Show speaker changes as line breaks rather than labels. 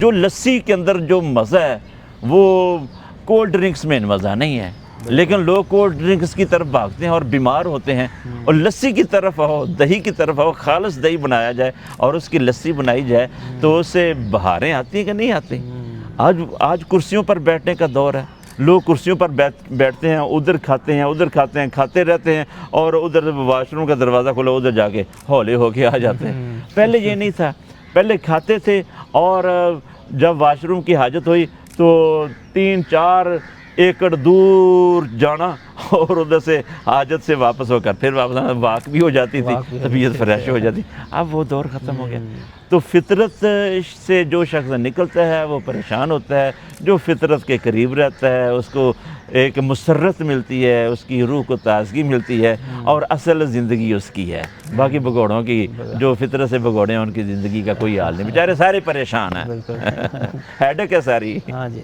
جو لسی کے اندر جو مزہ ہے وہ کولڈ ڈرنکس میں مزہ نہیں ہے، لیکن لوگ کولڈ ڈرنکس کی طرف بھاگتے ہیں اور بیمار ہوتے ہیں، اور لسی کی طرف آؤ، دہی کی طرف آؤ، خالص دہی بنایا جائے اور اس کی لسی بنائی جائے تو اس سے بہاریں آتی ہیں کہ نہیں آتی؟ آج کرسیوں پر بیٹھنے کا دور ہے، لوگ کرسیوں پر بیٹھتے ہیں، ادھر کھاتے ہیں، ادھر کھاتے ہیں، کھاتے رہتے ہیں، اور ادھر واش روم کا دروازہ کھولا ادھر جا کے ہولے ہو کے آ جاتے ہیں۔ پہلے یہ نہیں تھا، پہلے کھاتے تھے اور جب واش روم کی حاجت ہوئی تو 3-4 ایکڑ دور جانا اور ادھر سے حاجت سے واپس ہو کر پھر واپس آنا، واک بھی ہو جاتی تھی، طبیعت فریش ہو جاتی۔ اب وہ دور ختم ہو گیا۔ تو فطرت سے جو شخص نکلتا ہے وہ پریشان ہوتا ہے، جو فطرت کے قریب رہتا ہے اس کو ایک مسرت ملتی ہے، اس کی روح کو تازگی ملتی ہے، اور اصل زندگی اس کی ہے۔ باقی بگوڑوں کی، جو فطرت سے بگوڑے ہیں، ان کی زندگی کا کوئی حال نہیں، بیچارے سارے پریشان ہیں، ہیڈک ہے ساری۔
ہاں جی۔